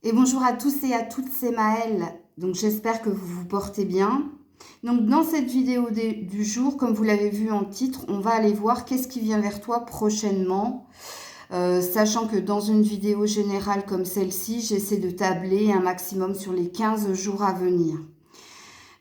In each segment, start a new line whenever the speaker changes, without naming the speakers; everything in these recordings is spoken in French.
Et bonjour à tous et à toutes, c'est Maëlle. Donc j'espère que vous vous portez bien. Donc dans cette vidéo du jour, comme vous l'avez vu en titre, on va aller voir qu'est-ce qui vient vers toi prochainement. Sachant que dans une vidéo générale comme celle-ci, j'essaie de tabler un maximum sur les 15 jours à venir.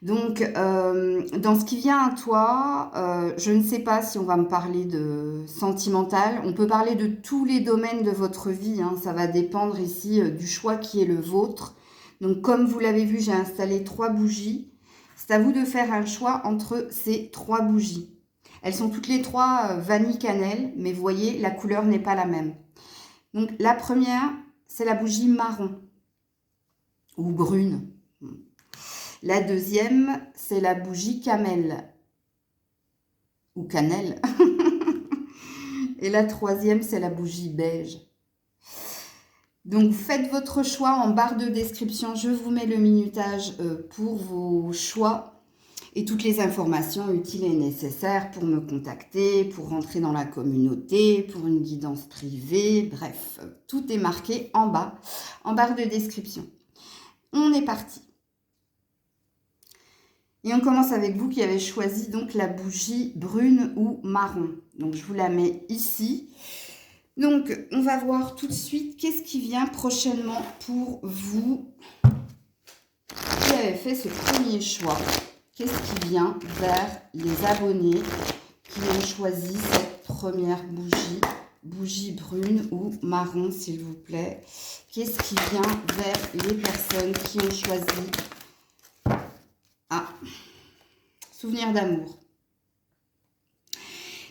Donc, dans ce qui vient à toi, je ne sais pas si on va me parler de sentimental. On peut parler de tous les domaines de votre vie, hein. Ça va dépendre ici du choix qui est le vôtre. Donc, comme vous l'avez vu, j'ai installé 3 bougies. C'est à vous de faire un choix entre ces 3 bougies. Elles sont toutes les 3 vanille cannelle, mais vous voyez, la couleur n'est pas la même. Donc, la première, c'est la bougie marron ou brune. La deuxième, c'est la bougie camel ou cannelle. Et la troisième, c'est la bougie beige. Donc, faites votre choix en barre de description. Je vous mets le minutage pour vos choix et toutes les informations utiles et nécessaires pour me contacter, pour rentrer dans la communauté, pour une guidance privée. Bref, tout est marqué en bas, en barre de description. On est parti. Et on commence avec vous qui avez choisi donc la bougie brune ou marron. Donc je vous la mets ici. Donc on va voir tout de suite qu'est-ce qui vient prochainement pour vous qui avez fait ce premier choix. Qu'est-ce qui vient vers les abonnés qui ont choisi cette première bougie, bougie brune ou marron s'il vous plaît. Qu'est-ce qui vient vers les personnes qui ont choisi souvenir d'amour.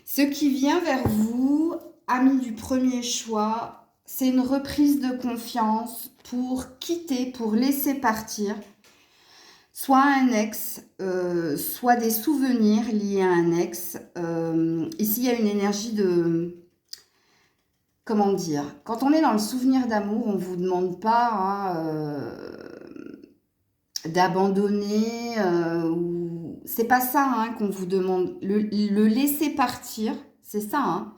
Ce qui vient vers vous, amis du premier choix, c'est une reprise de confiance pour quitter, pour laisser partir, soit un ex, soit des souvenirs liés à un ex. Ici, il y a une énergie de... Comment dire? Quand on est dans le souvenir d'amour, on ne vous demande pas d'abandonner ou c'est pas ça qu'on vous demande. Le laisser partir, c'est ça.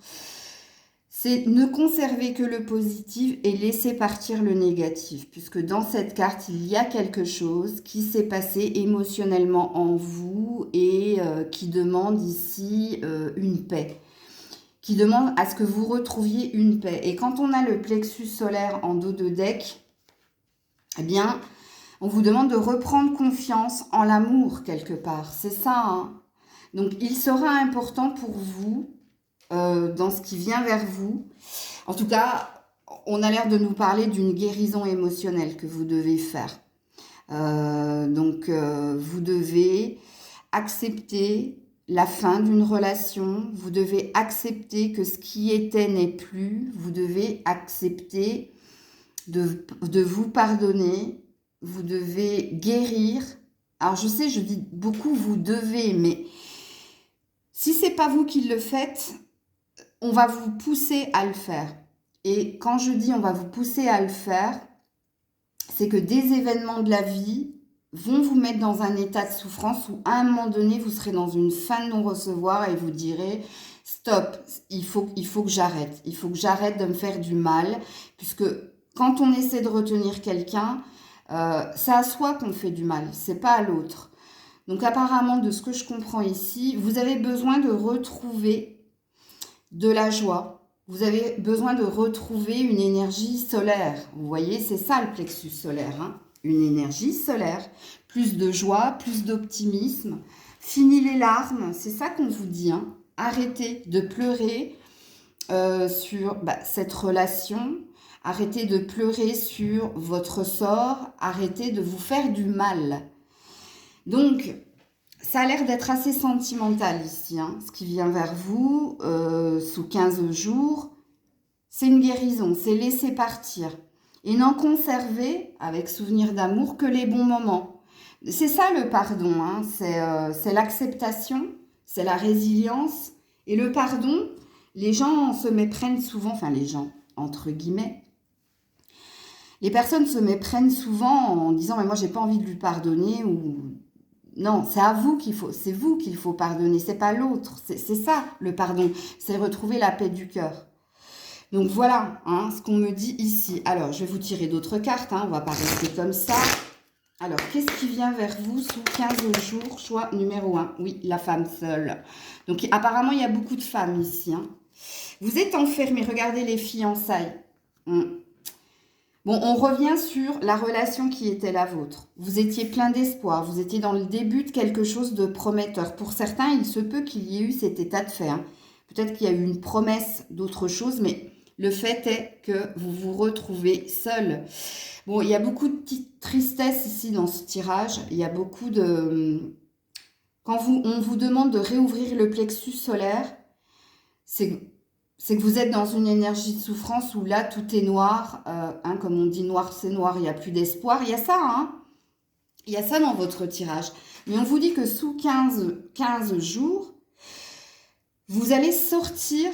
C'est ne conserver que le positif et laisser partir le négatif. Puisque dans cette carte, il y a quelque chose qui s'est passé émotionnellement en vous et qui demande ici une paix. Qui demande à ce que vous retrouviez une paix. Et quand on a le plexus solaire en dos de deck, eh bien... on vous demande de reprendre confiance en l'amour quelque part. C'est ça. Donc, il sera important pour vous, dans ce qui vient vers vous. En tout cas, on a l'air de nous parler d'une guérison émotionnelle que vous devez faire. Vous devez accepter la fin d'une relation. Vous devez accepter que ce qui était n'est plus. Vous devez accepter de vous pardonner. Vous devez guérir. Alors, je sais, je dis beaucoup vous devez, mais si ce n'est pas vous qui le faites, on va vous pousser à le faire. Et quand je dis on va vous pousser à le faire, c'est que des événements de la vie vont vous mettre dans un état de souffrance où à un moment donné, vous serez dans une fin de non-recevoir et vous direz « Stop, il faut que j'arrête. Il faut que j'arrête de me faire du mal. » Puisque quand on essaie de retenir quelqu'un, c'est à soi qu'on fait du mal, c'est pas à l'autre. Donc apparemment, de ce que je comprends ici, vous avez besoin de retrouver de la joie. Vous avez besoin de retrouver une énergie solaire. Vous voyez, c'est ça le plexus solaire. Une énergie solaire. Plus de joie, plus d'optimisme. Fini les larmes, c'est ça qu'on vous dit. Arrêtez de pleurer sur cette relation. Arrêtez de pleurer sur votre sort. Arrêtez de vous faire du mal. Donc, ça a l'air d'être assez sentimental ici, ce qui vient vers vous sous 15 jours. C'est une guérison, c'est laisser partir. Et n'en conserver, avec souvenir d'amour, que les bons moments. C'est ça le pardon, c'est l'acceptation, c'est la résilience. Et le pardon, les gens se méprennent souvent, enfin les gens, entre guillemets, les personnes se méprennent souvent en disant « mais moi j'ai pas envie de lui pardonner » ou non, c'est à vous c'est vous qu'il faut pardonner, c'est pas l'autre. C'est ça le pardon, c'est retrouver la paix du cœur. Donc voilà hein, ce qu'on me dit ici. Alors, je vais vous tirer d'autres cartes, hein, on ne va pas rester comme ça. Alors, qu'est-ce qui vient vers vous sous 15 jours? Choix numéro 1. Oui, la femme seule. Donc, apparemment, il y a beaucoup de femmes ici. Hein. Vous êtes enfermés. Regardez les fiançailles. Bon, on revient sur la relation qui était la vôtre. Vous étiez plein d'espoir. Vous étiez dans le début de quelque chose de prometteur. Pour certains, il se peut qu'il y ait eu cet état de fait. Hein. Peut-être qu'il y a eu une promesse d'autre chose, mais le fait est que vous vous retrouvez seul. Bon, il y a beaucoup de tristesse ici dans ce tirage. Il y a beaucoup de... Quand on vous demande de réouvrir le plexus solaire, c'est que vous êtes dans une énergie de souffrance où là, tout est noir. Hein, comme on dit, noir, c'est noir, il n'y a plus d'espoir. Il y a ça, hein. Il y a ça dans votre tirage. Mais on vous dit que sous 15 jours, vous allez sortir...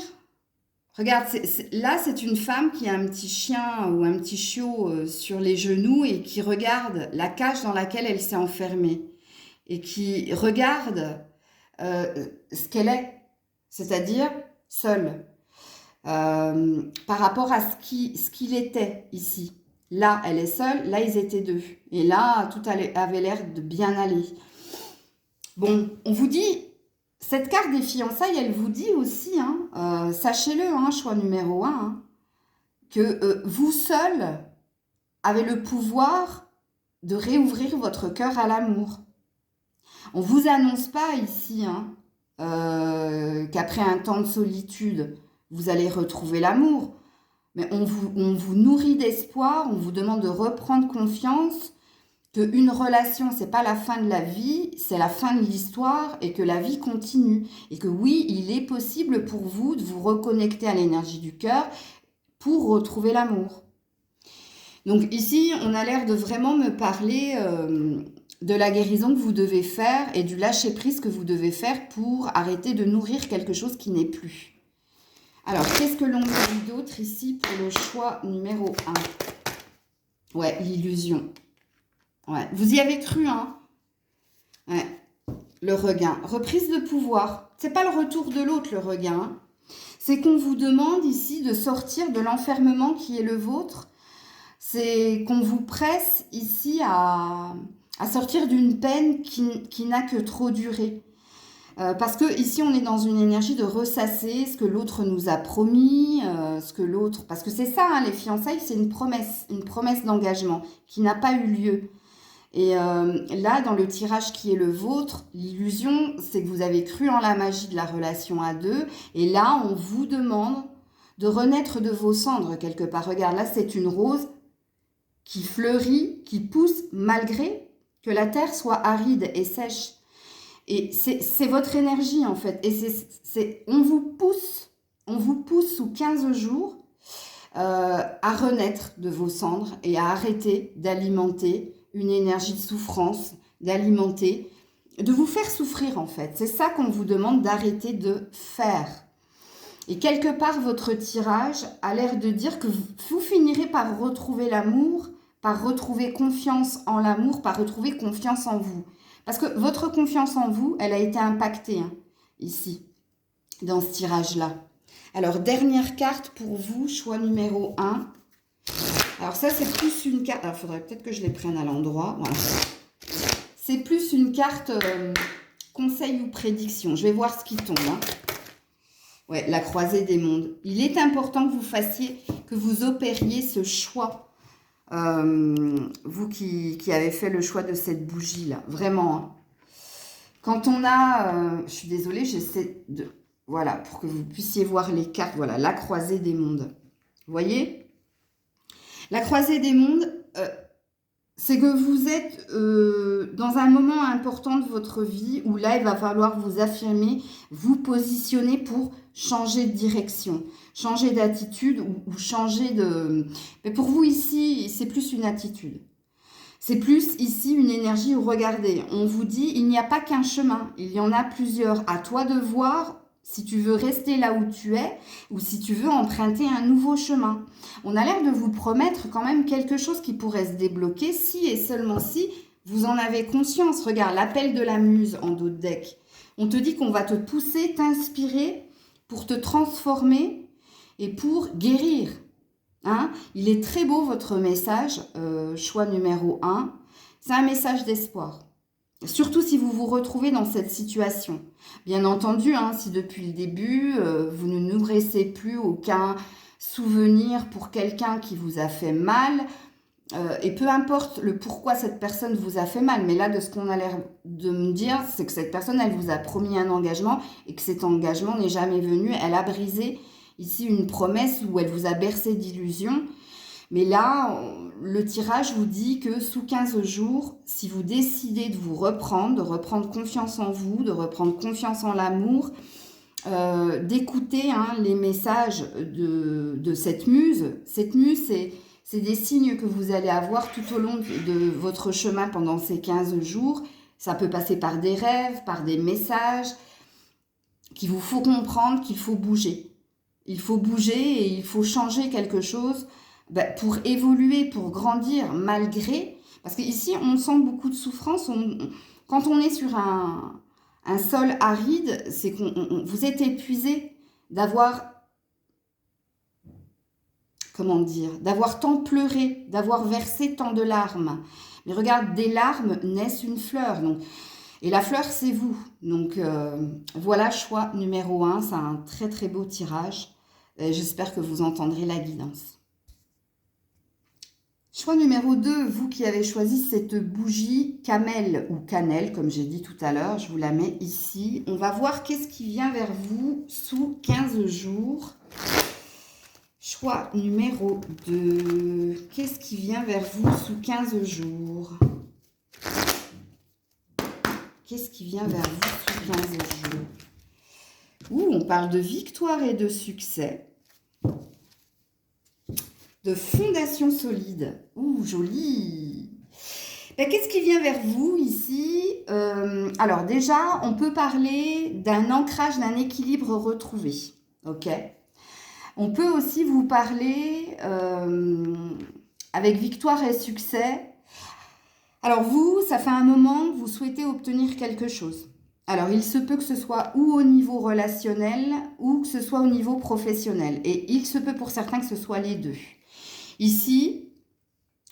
Regarde, là, c'est une femme qui a un petit chien ou un petit chiot sur les genoux et qui regarde la cage dans laquelle elle s'est enfermée et qui regarde ce qu'elle est, c'est-à-dire seule, par rapport à ce qu'il était ici. Là, elle est seule, là, ils étaient deux. Et là, tout avait l'air de bien aller. Bon, on vous dit... Cette carte des fiançailles, elle vous dit aussi, hein, sachez-le, hein, choix numéro 1, hein, que vous seul avez le pouvoir de réouvrir votre cœur à l'amour. On ne vous annonce pas ici hein, qu'après un temps de solitude, vous allez retrouver l'amour. Mais on vous nourrit d'espoir, on vous demande de reprendre confiance, qu'une relation, c'est pas la fin de la vie, c'est la fin de l'histoire et que la vie continue. Et que oui, il est possible pour vous de vous reconnecter à l'énergie du cœur pour retrouver l'amour. Donc ici, on a l'air de vraiment me parler de la guérison que vous devez faire et du lâcher-prise que vous devez faire pour arrêter de nourrir quelque chose qui n'est plus. Alors, qu'est-ce que l'on dit d'autre ici pour le choix numéro 1? Ouais, l'illusion. Ouais, vous y avez cru, hein? Ouais. Le regain. Reprise de pouvoir. C'est pas le retour de l'autre, le regain. Hein. C'est qu'on vous demande ici de sortir de l'enfermement qui est le vôtre. C'est qu'on vous presse ici à sortir d'une peine qui n'a que trop duré. Parce que ici, on est dans une énergie de ressasser ce que l'autre nous a promis, ce que l'autre... Parce que c'est ça, hein, les fiançailles, c'est une promesse d'engagement qui n'a pas eu lieu. Et là, dans le tirage qui est le vôtre, l'illusion, c'est que vous avez cru en la magie de la relation à deux. Et là, on vous demande de renaître de vos cendres quelque part. Regarde, là, c'est une rose qui fleurit, qui pousse malgré que la terre soit aride et sèche. Et c'est votre énergie, en fait. Et on vous pousse sous 15 jours à renaître de vos cendres et à arrêter d'alimenter une énergie de souffrance, d'alimenter, de vous faire souffrir en fait. C'est ça qu'on vous demande d'arrêter de faire. Et quelque part, votre tirage a l'air de dire que vous finirez par retrouver l'amour, par retrouver confiance en l'amour, par retrouver confiance en vous. Parce que votre confiance en vous, elle a été impactée hein, ici, dans ce tirage-là. Alors, dernière carte pour vous, choix numéro 1. Alors ça, c'est plus une carte... Il faudrait peut-être que je les prenne à l'endroit. Voilà. C'est plus une carte conseil ou prédiction. Je vais voir ce qui tombe. Hein. Ouais, la croisée des mondes. Il est important que vous fassiez, que vous opériez ce choix. Vous qui avez fait le choix de cette bougie-là. Vraiment. Hein. Quand on a... je suis désolée, j'essaie de... Voilà, pour que vous puissiez voir les cartes. Voilà, la croisée des mondes. Vous voyez ? La croisée des mondes, c'est que vous êtes dans un moment important de votre vie où là, il va falloir vous affirmer, vous positionner pour changer de direction, changer d'attitude ou changer de... Mais pour vous ici, c'est plus une attitude. C'est plus ici une énergie où, regardez, on vous dit, il n'y a pas qu'un chemin, il y en a plusieurs. À toi de voir si tu veux rester là où tu es ou si tu veux emprunter un nouveau chemin. On a l'air de vous promettre quand même quelque chose qui pourrait se débloquer si et seulement si vous en avez conscience. Regarde, l'appel de la muse en dos de deck. On te dit qu'on va te pousser, t'inspirer pour te transformer et pour guérir. Hein? Il est très beau votre message, choix numéro 1. C'est un message d'espoir. Surtout si vous vous retrouvez dans cette situation. Bien entendu, hein, si depuis le début, vous ne nourrissez plus aucun souvenir pour quelqu'un qui vous a fait mal, et peu importe le pourquoi cette personne vous a fait mal, mais là, de ce qu'on a l'air de me dire, c'est que cette personne, elle vous a promis un engagement et que cet engagement n'est jamais venu. Elle a brisé ici une promesse où elle vous a bercé d'illusions. Mais là, le tirage vous dit que sous 15 jours, si vous décidez de vous reprendre, de reprendre confiance en vous, de reprendre confiance en l'amour, d'écouter hein, les messages de cette muse. Cette muse, c'est des signes que vous allez avoir tout au long de votre chemin pendant ces 15 jours. Ça peut passer par des rêves, par des messages qui vous font comprendre qu'il faut bouger. Il faut bouger et il faut changer quelque chose pour évoluer, pour grandir, malgré... Parce qu'ici, on sent beaucoup de souffrance. Quand on est sur un sol aride, c'est que vous êtes épuisé d'avoir... Comment dire, d'avoir tant pleuré, d'avoir versé tant de larmes. Mais regarde, des larmes naissent une fleur. Donc, et la fleur, c'est vous. Donc, voilà, choix numéro 1. C'est un très, très beau tirage. J'espère que vous entendrez la guidance. Choix numéro 2, vous qui avez choisi cette bougie camel ou cannelle, comme j'ai dit tout à l'heure, je vous la mets ici. On va voir qu'est-ce qui vient vers vous sous 15 jours. Choix numéro 2. Qu'est-ce qui vient vers vous sous 15 jours? Qu'est-ce qui vient vers vous sous 15 jours? Ouh, on parle de victoire et de succès. De fondation solide. Ouh, joli. Qu'est-ce qui vient vers vous ici? Alors déjà, on peut parler d'un ancrage, d'un équilibre retrouvé. Ok? On peut aussi vous parler avec victoire et succès. Alors vous, ça fait un moment que vous souhaitez obtenir quelque chose. Alors il se peut que ce soit ou au niveau relationnel ou que ce soit au niveau professionnel. Et il se peut pour certains que ce soit les deux. Ici,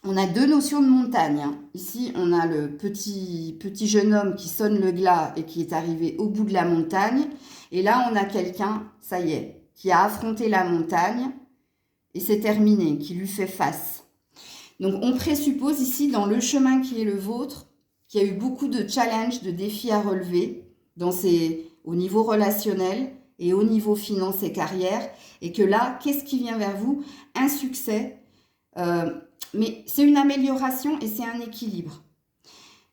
on a deux notions de montagne. Ici, on a le petit jeune homme qui sonne le glas et qui est arrivé au bout de la montagne. Et là, on a quelqu'un, ça y est, qui a affronté la montagne et c'est terminé, qui lui fait face. Donc, on présuppose ici, dans le chemin qui est le vôtre, qu'il y a eu beaucoup de challenges, de défis à relever au niveau relationnel et au niveau finance et carrière. Et que là, qu'est-ce qui vient vers vous? Un succès. Mais c'est une amélioration et c'est un équilibre.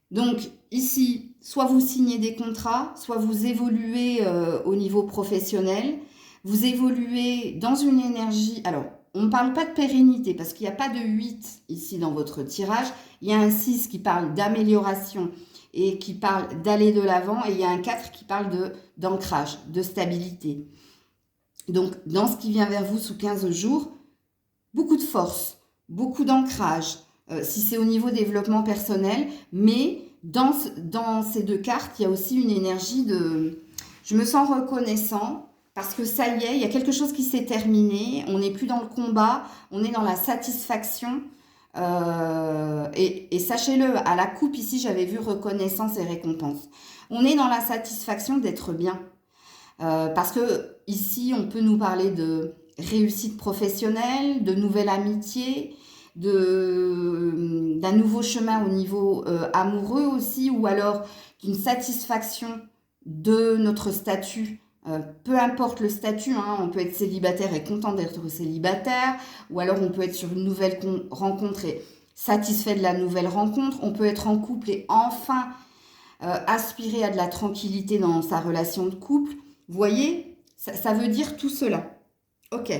Donc ici, soit vous signez des contrats, soit vous évoluez au niveau professionnel, vous évoluez dans une énergie... Alors, on ne parle pas de pérennité parce qu'il n'y a pas de 8 ici dans votre tirage. Il y a un 6 qui parle d'amélioration et qui parle d'aller de l'avant et il y a un 4 qui parle d'ancrage, de stabilité. Donc, dans ce qui vient vers vous sous 15 jours, beaucoup de force, beaucoup d'ancrage, si c'est au niveau développement personnel, mais dans ces deux cartes, il y a aussi une énergie de... Je me sens reconnaissant parce que ça y est, il y a quelque chose qui s'est terminé, on n'est plus dans le combat, on est dans la satisfaction. Et sachez-le, à la coupe ici, j'avais vu reconnaissance et récompense. On est dans la satisfaction d'être bien. Parce que ici, on peut nous parler de réussite professionnelle, de nouvelle amitié, d'un nouveau chemin au niveau amoureux aussi, ou alors d'une satisfaction de notre statut. Peu importe le statut, hein, on peut être célibataire et content d'être célibataire, ou alors on peut être sur une nouvelle rencontre et satisfait de la nouvelle rencontre, on peut être en couple et enfin aspirer à de la tranquillité dans sa relation de couple. Vous voyez, ça veut dire tout cela. Ok.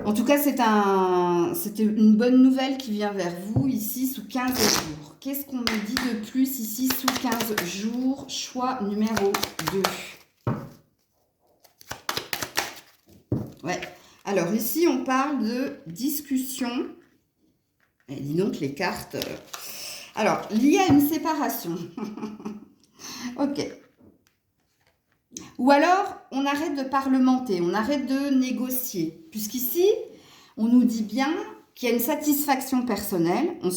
En tout cas, c'était une bonne nouvelle qui vient vers vous ici sous 15 jours. Qu'est-ce qu'on me dit de plus ici sous 15 jours? Choix numéro 2. Ouais. Alors ici, on parle de discussion. Et dis donc les cartes. Alors, lié à une séparation. Ok. Ou alors, on arrête de parlementer, on arrête de négocier. Puisqu'ici, on nous dit bien qu'il y a une satisfaction personnelle, on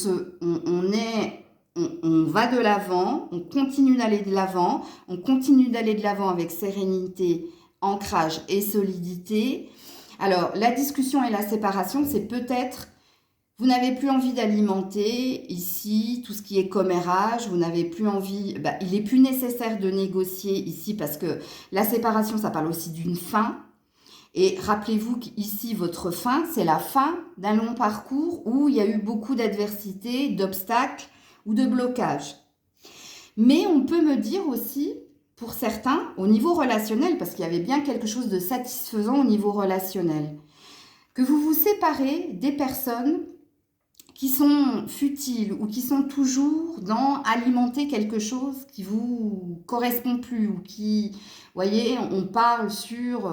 va de l'avant, on continue d'aller de l'avant, on continue d'aller de l'avant avec sérénité, ancrage et solidité. Alors, la discussion et la séparation, c'est peut-être, vous n'avez plus envie d'alimenter ici tout ce qui est commérage, vous n'avez plus envie, il est plus nécessaire de négocier ici parce que la séparation, ça parle aussi d'une fin. Et rappelez-vous qu'ici, votre fin, c'est la fin d'un long parcours où il y a eu beaucoup d'adversités, d'obstacles ou de blocages. Mais on peut me dire aussi, pour certains, au niveau relationnel, parce qu'il y avait bien quelque chose de satisfaisant au niveau relationnel, que vous vous séparez des personnes qui sont futiles ou qui sont toujours dans alimenter quelque chose qui vous correspond plus ou qui, vous voyez, on parle sur,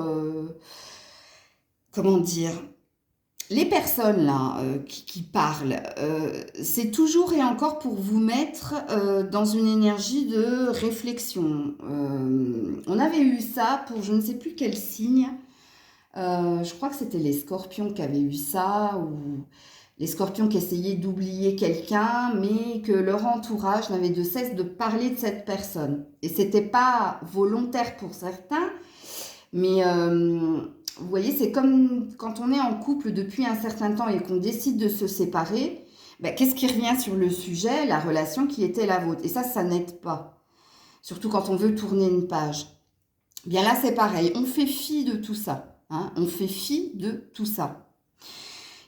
comment dire, les personnes là qui parlent, c'est toujours et encore pour vous mettre dans une énergie de réflexion. On avait eu ça pour je ne sais plus quel signe. Je crois que c'était les scorpions qui avaient eu ça, ou les scorpions qui essayaient d'oublier quelqu'un, mais que leur entourage n'avait de cesse de parler de cette personne. Et c'était pas volontaire pour certains, mais vous voyez, c'est comme quand on est en couple depuis un certain temps et qu'on décide de se séparer, qu'est-ce qui revient sur le sujet? La relation qui était la vôtre. Et ça n'aide pas. Surtout quand on veut tourner une page. Bien là, c'est pareil. On fait fi de tout ça. Hein, on fait fi de tout ça.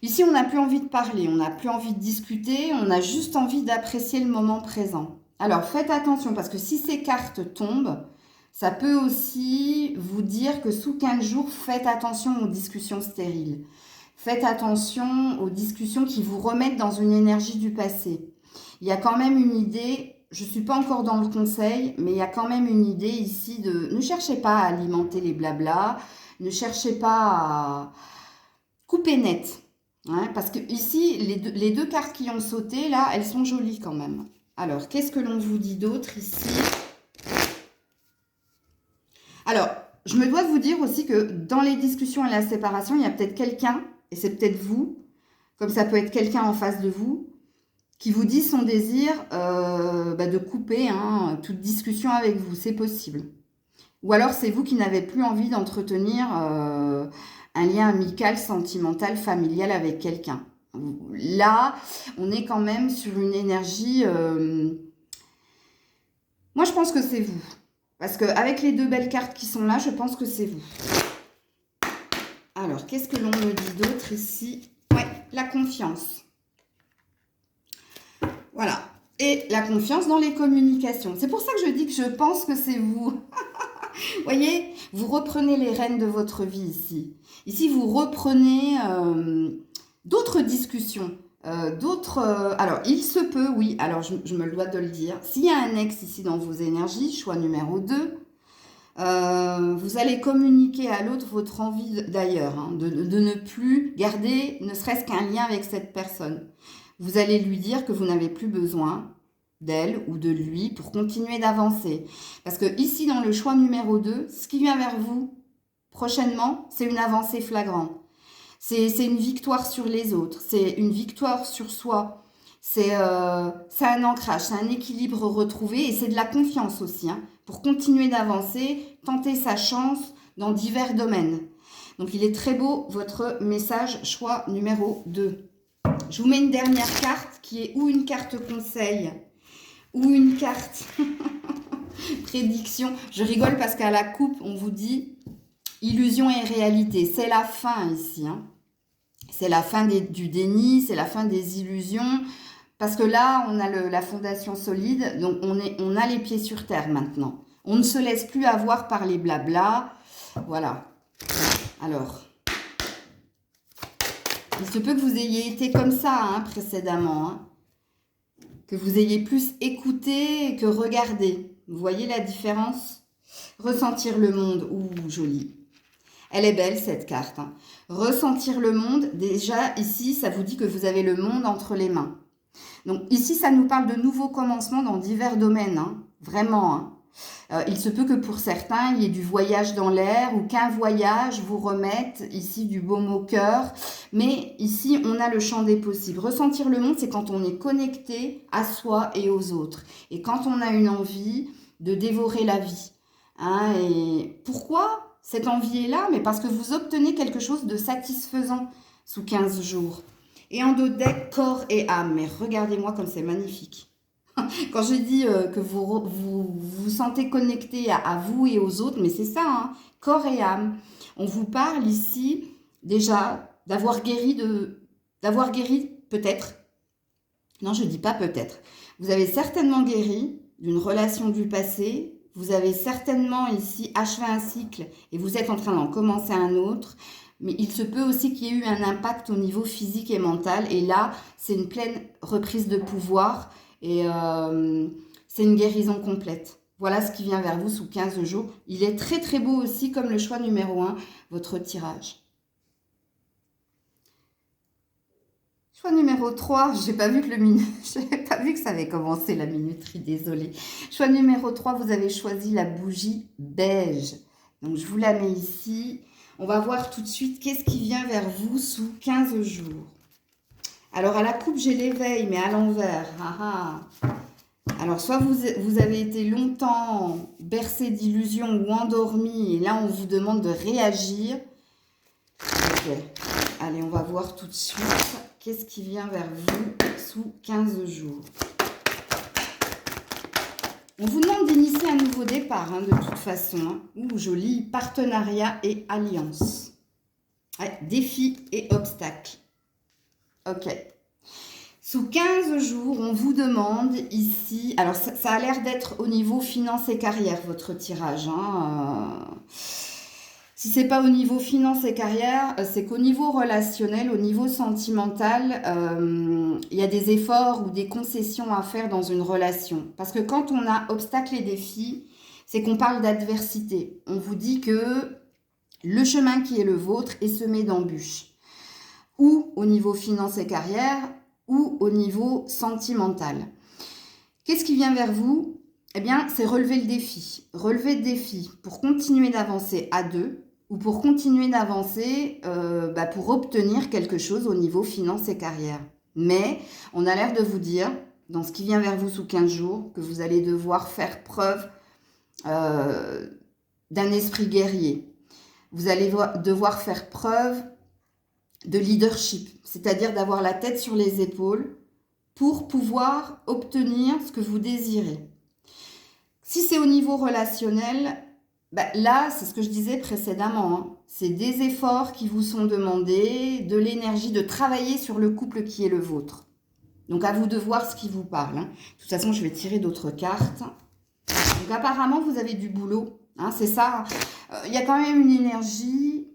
Ici, on n'a plus envie de parler, on n'a plus envie de discuter, on a juste envie d'apprécier le moment présent. Alors, faites attention parce que si ces cartes tombent, ça peut aussi vous dire que sous 15 jours, faites attention aux discussions stériles. Faites attention aux discussions qui vous remettent dans une énergie du passé. Il y a quand même une idée, je ne suis pas encore dans le conseil, mais il y a quand même une idée ici de... Ne cherchez pas à alimenter les blablas, ne cherchez pas à couper net. Hein, parce que ici, les deux cartes qui ont sauté, là, elles sont jolies quand même. Alors, qu'est-ce que l'on vous dit d'autre ici? Alors, je me dois de vous dire aussi que dans les discussions et la séparation, il y a peut-être quelqu'un, et c'est peut-être vous, comme ça peut être quelqu'un en face de vous, qui vous dit son désir de couper toute discussion avec vous. C'est possible. Ou alors, c'est vous qui n'avez plus envie d'entretenir un lien amical, sentimental, familial avec quelqu'un. Là, on est quand même sur une énergie... Moi, je pense que c'est vous. Parce qu'avec les deux belles cartes qui sont là, je pense que c'est vous. Alors, qu'est-ce que l'on me dit d'autre ici? Ouais, la confiance. Voilà. Et la confiance dans les communications. C'est pour ça que je dis que je pense que c'est vous. Vous voyez, vous reprenez les rênes de votre vie ici. Ici, vous reprenez d'autres discussions, alors, il se peut, oui, alors je me le dois de le dire, s'il y a un ex ici dans vos énergies, choix numéro 2, vous allez communiquer à l'autre votre envie d'ailleurs, hein, de ne plus garder ne serait-ce qu'un lien avec cette personne. Vous allez lui dire que vous n'avez plus besoin d'elle ou de lui pour continuer d'avancer. Parce que ici, dans le choix numéro 2, ce qui vient vers vous prochainement, c'est une avancée flagrante. C'est une victoire sur les autres, c'est une victoire sur soi. C'est un ancrage, c'est un équilibre retrouvé et c'est de la confiance aussi, hein, pour continuer d'avancer, tenter sa chance dans divers domaines. Donc, il est très beau, votre message choix numéro 2. Je vous mets une dernière carte qui est ou une carte conseil ou une carte prédiction. Je rigole parce qu'à la coupe, on vous dit illusion et réalité. C'est la fin ici. Hein. C'est la fin du déni, c'est la fin des illusions. Parce que là, on a la fondation solide, donc on a les pieds sur terre maintenant. On ne se laisse plus avoir par les blablas. Voilà. Alors, il se peut que vous ayez été comme ça précédemment. Hein. Que vous ayez plus écouté que regardé. Vous voyez la différence? Ressentir le monde. Ouh, joli. Elle est belle cette carte. Hein. Ressentir le monde, déjà ici, ça vous dit que vous avez le monde entre les mains. Donc ici, ça nous parle de nouveaux commencements dans divers domaines. Hein. Vraiment. Hein. Il se peut que pour certains, il y ait du voyage dans l'air ou qu'un voyage vous remette ici du baume au cœur. Mais ici, on a le champ des possibles. Ressentir le monde, c'est quand on est connecté à soi et aux autres. Et quand on a une envie de dévorer la vie. Hein, et pourquoi cette envie est là? Mais parce que vous obtenez quelque chose de satisfaisant sous 15 jours. Et en dos de deck, corps et âme. Mais regardez-moi comme c'est magnifique. Quand je dis que vous sentez connecté à vous et aux autres, mais c'est ça, hein, corps et âme. On vous parle ici déjà d'avoir guéri peut-être. Non, je dis pas peut-être. Vous avez certainement guéri d'une relation du passé. Vous avez certainement ici achevé un cycle et vous êtes en train d'en commencer un autre. Mais il se peut aussi qu'il y ait eu un impact au niveau physique et mental. Et là, c'est une pleine reprise de pouvoir. Et c'est une guérison complète. Voilà ce qui vient vers vous sous 15 jours. Il est très très beau aussi, comme le choix numéro 1, votre tirage. Choix numéro 3, j'ai pas vu que ça avait commencé la minuterie, désolée. Choix numéro 3, vous avez choisi la bougie beige. Donc je vous la mets ici. On va voir tout de suite qu'est-ce qui vient vers vous sous 15 jours. Alors, à la coupe, j'ai l'éveil, mais à l'envers. Alors, soit vous avez été longtemps bercé d'illusions ou endormi, et là, on vous demande de réagir. Ok. Allez, on va voir tout de suite qu'est-ce qui vient vers vous sous 15 jours. On vous demande d'initier un nouveau départ, hein, de toute façon. Hein. Ouh, joli, partenariat et alliance. Ouais, défis et obstacles. Ok. Sous 15 jours, on vous demande ici... Alors, ça a l'air d'être au niveau finance et carrière, votre tirage. Hein. Si ce n'est pas au niveau finance et carrière, c'est qu'au niveau relationnel, au niveau sentimental, il y a des efforts ou des concessions à faire dans une relation. Parce que quand on a obstacles et défis, c'est qu'on parle d'adversité. On vous dit que le chemin qui est le vôtre est semé d'embûches. Ou au niveau finance et carrière, ou au niveau sentimental. Qu'est-ce qui vient vers vous? Eh bien, c'est relever le défi. Relever le défi pour continuer d'avancer à deux, ou pour continuer d'avancer pour obtenir quelque chose au niveau finance et carrière. Mais on a l'air de vous dire, dans ce qui vient vers vous sous 15 jours, que vous allez devoir faire preuve d'un esprit guerrier. Vous allez devoir faire preuve de leadership, c'est-à-dire d'avoir la tête sur les épaules pour pouvoir obtenir ce que vous désirez. Si c'est au niveau relationnel, là, c'est ce que je disais précédemment, hein, c'est des efforts qui vous sont demandés, de l'énergie, de travailler sur le couple qui est le vôtre. Donc à vous de voir ce qui vous parle. Hein. De toute façon, je vais tirer d'autres cartes. Donc apparemment, vous avez du boulot, hein, c'est ça. Il y a quand même une énergie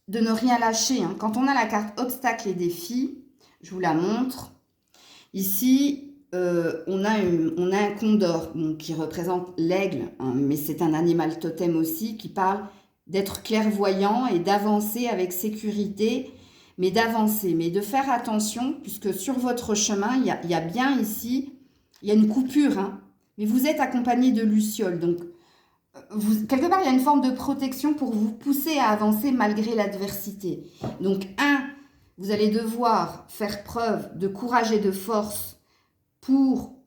de ne rien lâcher. Hein. Quand on a la carte obstacles et défis, je vous la montre. Ici, on a un condor donc, qui représente l'aigle, hein, mais c'est un animal totem aussi qui parle d'être clairvoyant et d'avancer avec sécurité, mais d'avancer, mais de faire attention, puisque sur votre chemin, il y a bien ici, il y a une coupure, hein, mais vous êtes accompagné de lucioles, donc quelque part, il y a une forme de protection pour vous pousser à avancer malgré l'adversité. Donc, vous allez devoir faire preuve de courage et de force pour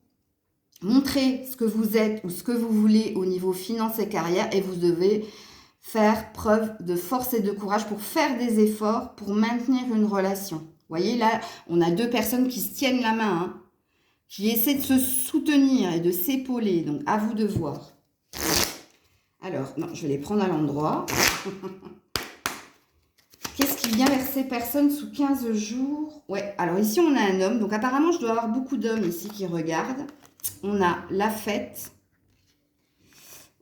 montrer ce que vous êtes ou ce que vous voulez au niveau finance et carrière. Et vous devez faire preuve de force et de courage pour faire des efforts pour maintenir une relation. Vous voyez, là, on a deux personnes qui se tiennent la main, hein, qui essaient de se soutenir et de s'épauler. Donc, à vous de voir. Alors, non, je vais les prendre à l'endroit. Qu'est-ce qui vient vers ces personnes sous 15 jours? Ouais, alors ici, on a un homme. Donc, apparemment, je dois avoir beaucoup d'hommes ici qui regardent. On a la fête.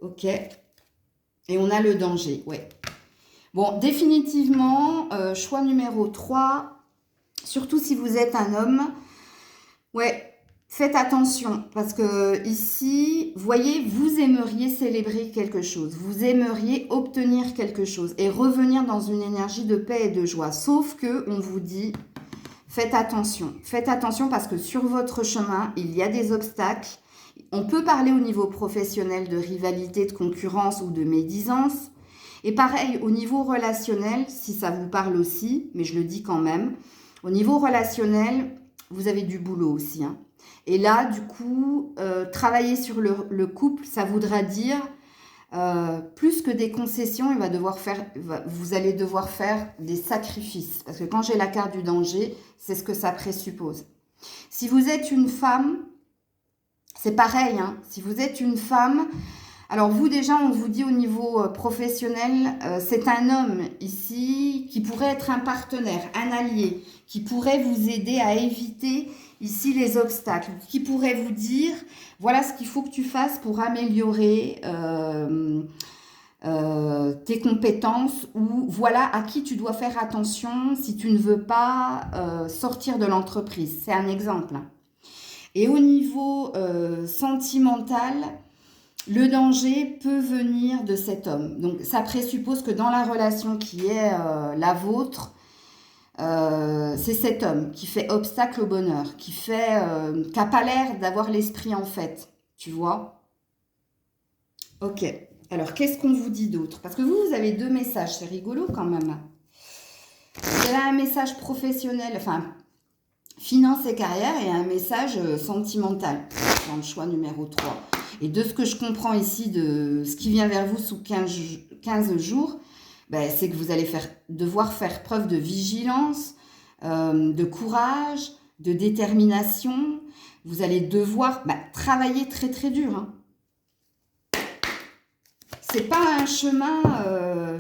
Ok. Et on a le danger, ouais. Bon, définitivement, choix numéro 3. Surtout si vous êtes un homme. Ouais. Faites attention, parce que ici, voyez, vous aimeriez célébrer quelque chose, vous aimeriez obtenir quelque chose et revenir dans une énergie de paix et de joie. Sauf que on vous dit, faites attention parce que sur votre chemin, il y a des obstacles, On peut parler au niveau professionnel de rivalité, de concurrence ou de médisance. Et pareil, au niveau relationnel, si ça vous parle aussi, mais je le dis quand même, au niveau relationnel, vous avez du boulot aussi, hein. Et là, du coup, travailler sur le couple, ça voudra dire plus que des concessions, vous allez devoir faire des sacrifices. Parce que quand j'ai la carte du danger, c'est ce que ça présuppose. Si vous êtes une femme, c'est pareil, hein. Si vous êtes une femme, alors vous déjà, on vous dit au niveau professionnel, c'est un homme ici qui pourrait être un partenaire, un allié, qui pourrait vous aider à éviter ici les obstacles, qui pourrait vous dire, voilà ce qu'il faut que tu fasses pour améliorer tes compétences, ou voilà à qui tu dois faire attention si tu ne veux pas sortir de l'entreprise. C'est un exemple, hein. Et au niveau sentimental, le danger peut venir de cet homme. Donc, ça présuppose que dans la relation qui est la vôtre, c'est cet homme qui fait obstacle au bonheur, qui n'a pas l'air d'avoir l'esprit en fait. Tu vois? Ok. Alors, qu'est-ce qu'on vous dit d'autre? Parce que vous avez deux messages. C'est rigolo quand même. Vous avez un message professionnel, enfin, finance et carrière, et un message sentimental dans le choix numéro 3. Et de ce que je comprends ici, de ce qui vient vers vous sous 15 jours, ben, c'est que vous allez devoir faire preuve de vigilance, de courage, de détermination. Vous allez devoir travailler très très dur, hein. C'est pas un chemin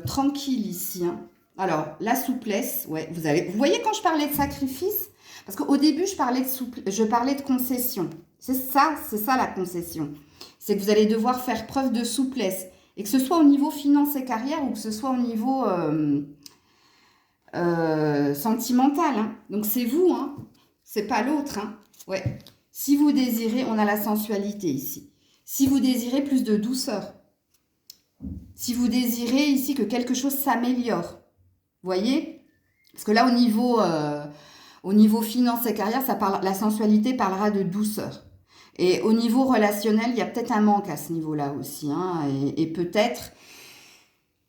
tranquille ici, hein. Alors, la souplesse, ouais, vous voyez quand je parlais de sacrifice, parce qu'au début, je parlais de concession. C'est ça la concession. C'est que vous allez devoir faire preuve de souplesse. Et que ce soit au niveau finance et carrière ou que ce soit au niveau sentimental, hein. Donc, c'est vous, hein. C'est pas l'autre, hein. Ouais. Si vous désirez, on a la sensualité ici. Si vous désirez plus de douceur. Si vous désirez ici que quelque chose s'améliore. Voyez? Parce que là, au niveau finance et carrière, la sensualité parlera de douceur. Et au niveau relationnel, il y a peut-être un manque à ce niveau-là aussi, hein. Et peut-être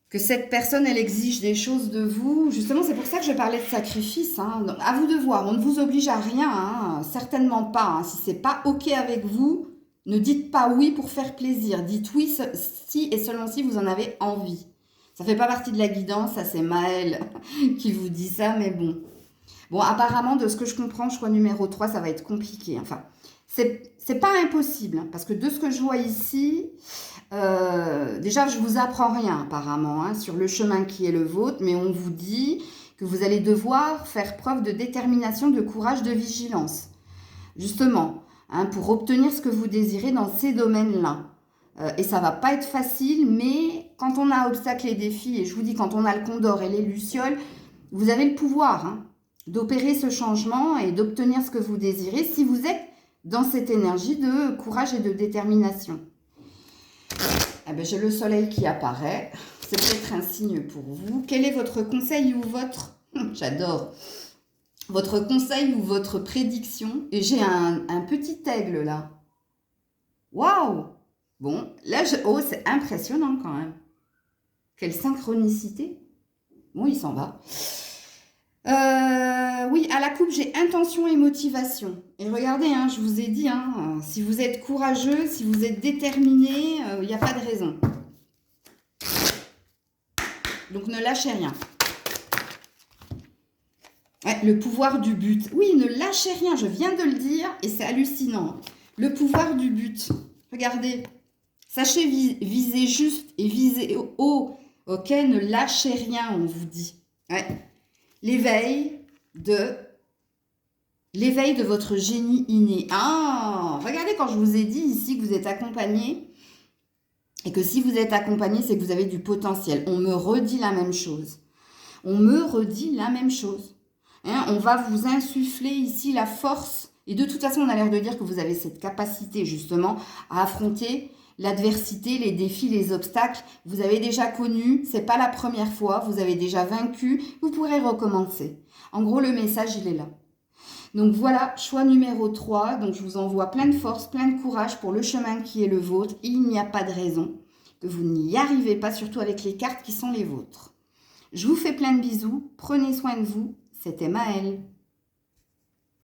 que cette personne, elle exige des choses de vous. Justement, c'est pour ça que je parlais de sacrifice, hein. Donc, à vous de voir. On ne vous oblige à rien, hein. Certainement pas, hein. Si c'est pas OK avec vous, ne dites pas oui pour faire plaisir. Dites oui si et seulement si vous en avez envie. Ça fait pas partie de la guidance, ça c'est Maëlle qui vous dit ça, mais bon. Bon, apparemment, de ce que je comprends, choix numéro 3, ça va être compliqué. Enfin, c'est pas impossible, hein, parce que de ce que je vois ici, déjà, je vous apprends rien apparemment, hein, sur le chemin qui est le vôtre, mais on vous dit que vous allez devoir faire preuve de détermination, de courage, de vigilance. Justement, hein, pour obtenir ce que vous désirez dans ces domaines-là. Et ça va pas être facile, mais quand on a obstacle et défis, et je vous dis, quand on a le condor et les lucioles, vous avez le pouvoir, hein, d'opérer ce changement et d'obtenir ce que vous désirez si vous êtes dans cette énergie de courage et de détermination. Eh bien, j'ai le soleil qui apparaît. C'est peut-être un signe pour vous. Quel est votre conseil ou votre... J'adore. Votre conseil ou votre prédiction? Et j'ai un petit aigle là. Waouh! Bon, là, oh, c'est impressionnant quand même. Quelle synchronicité. Bon, il s'en va. Oui, à la coupe, j'ai intention et motivation. Et regardez, hein, je vous ai dit, hein, si vous êtes courageux, si vous êtes déterminé, il n'y a pas de raison. Donc, ne lâchez rien. Ouais, le pouvoir du but. Oui, ne lâchez rien, je viens de le dire et c'est hallucinant. Le pouvoir du but. Regardez. Sachez viser juste et viser haut. Ok, ne lâchez rien, on vous dit. Ouais. L'éveil de votre génie inné. Ah, regardez quand je vous ai dit ici que vous êtes accompagné et que si vous êtes accompagné, c'est que vous avez du potentiel. On me redit la même chose. On me redit la même chose. Hein, on va vous insuffler ici la force. Et de toute façon, on a l'air de dire que vous avez cette capacité justement à affronter l'adversité, les défis, les obstacles. Vous avez déjà connu, c'est pas la première fois, vous avez déjà vaincu, vous pourrez recommencer. En gros, le message, il est là. Donc voilà, choix numéro 3. Donc je vous envoie plein de force, plein de courage pour le chemin qui est le vôtre. Il n'y a pas de raison que vous n'y arrivez pas, surtout avec les cartes qui sont les vôtres. Je vous fais plein de bisous. Prenez soin de vous. C'était Maëlle.